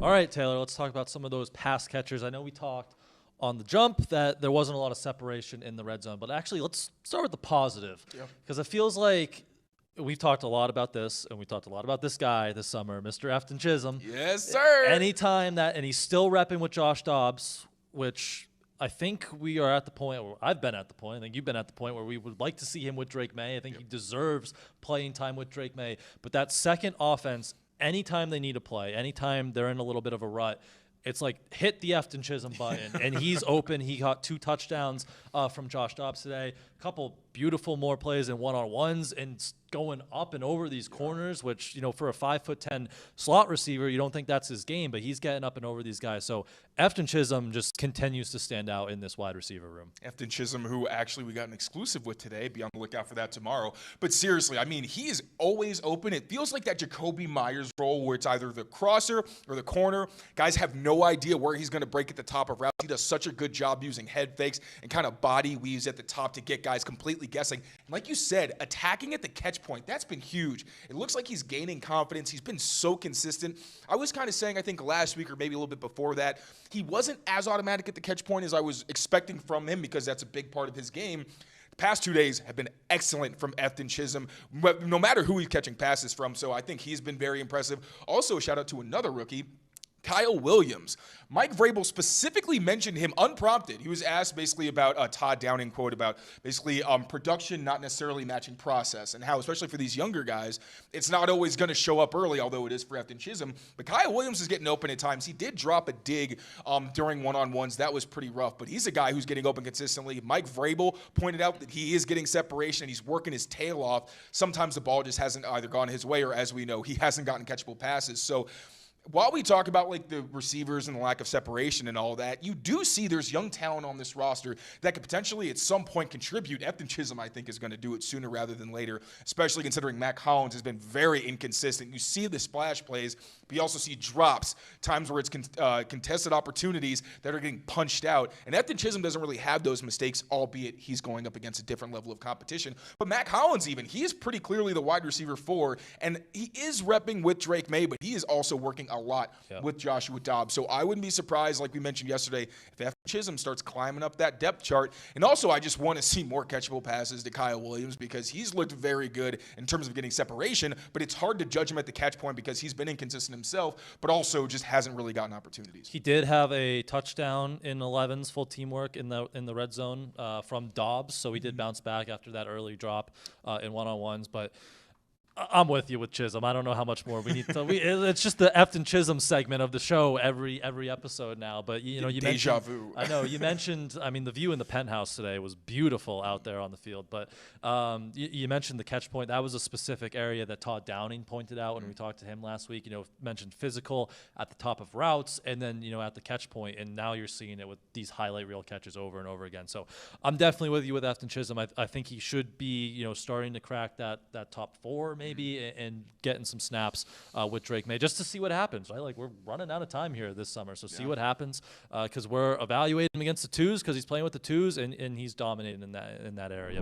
All right, Taylor, let's talk about some of those pass catchers. I know we talked on the jump that there wasn't a lot of separation in the red zone, but actually let's start with the positive, because it feels like we've talked a lot about this, and we talked a lot about this guy this summer, Mr. Efton Chism. Yes, sir. Anytime that, and he's still repping with Josh Dobbs, which I think we are at the point, or I've been at the point, I think you've been at the point where we would like to see him with Drake Maye. I think he deserves playing time with Drake Maye. But that second offense, anytime they need to play, anytime they're in a little bit of a rut, it's like hit the Efton Chism button, and he's open. He got 2 touchdowns from Josh Dobbs today. A couple beautiful more plays in one-on-ones and going up and over these corners, which, you know, for a 5'10" slot receiver, you don't think that's his game, but he's getting up and over these guys. So Efton Chism just continues to stand out in this wide receiver room. Efton Chism, who actually we got an exclusive with today. Be on the lookout for that tomorrow. But seriously, I mean, he is always open. It feels like that Jacoby Myers role where it's either the crosser or the corner. Guys have no idea where he's going to break at the top of routes. He does such a good job using head fakes and kind of body weaves at the top to get guys completely guessing. And like you said, attacking at the catch point, that's been huge. It looks like he's gaining confidence. He's been so consistent. I was kind of saying, I think last week or maybe a little bit before that, he wasn't as automatic at the catch point as I was expecting from him, because that's a big part of his game. The past 2 days have been excellent from Efton Chism, no matter who he's catching passes from. So I think he's been very impressive. Also, a shout out to another rookie, Kyle Williams. Mike Vrabel specifically mentioned him unprompted. He was asked basically about Todd Downing quote about basically production not necessarily matching process, and how, especially for these younger guys, it's not always going to show up early, although it is for Efton Chism. But Kyle Williams is getting open at times. He did drop a dig during one-on-ones. That was pretty rough, but he's a guy who's getting open consistently. Mike Vrabel pointed out that he is getting separation, and he's working his tail off. Sometimes the ball just hasn't either gone his way, or as we know, he hasn't gotten catchable passes. So while we talk about like the receivers and the lack of separation and all that, you do see there's young talent on this roster that could potentially at some point contribute. Efton Chism, I think, is going to do it sooner rather than later, especially considering Matt Collins has been very inconsistent. You see the splash plays, but you also see drops, times where it's contested opportunities that are getting punched out. And Efton Chism doesn't really have those mistakes, albeit he's going up against a different level of competition. But Matt Collins even, he is pretty clearly the wide receiver 4, and he is repping with Drake Maye, but he is also working a lot with Joshua Dobbs. So I wouldn't be surprised, like we mentioned yesterday, if Efton Chism starts climbing up that depth chart. And also, I just want to see more catchable passes to Kyle Williams, because he's looked very good in terms of getting separation, but it's hard to judge him at the catch point because he's been inconsistent himself, but also just hasn't really gotten opportunities. He did have a touchdown in 11's full teamwork in the red zone from Dobbs, so he did bounce back after that early drop in one-on-ones, but I'm with you with Chism. I don't know how much more we need to. It's just the Efton Chism segment of the show every episode now. But you know, you deja mentioned, vu. I know you mentioned. I mean, the view in the penthouse today was beautiful out there on the field. But you mentioned the catch point. That was a specific area that Todd Downing pointed out when we talked to him last week. You know, mentioned physical at the top of routes, and then at the catch point. And now you're seeing it with these highlight reel catches over and over again. So I'm definitely with you with Efton Chism. I think he should be starting to crack that top 4 maybe, and getting some snaps with Drake Maye just to see what happens, right? Like, we're running out of time here this summer, so see what happens, because we're evaluating him against the 2s, because he's playing with the 2s, and he's dominating in that area.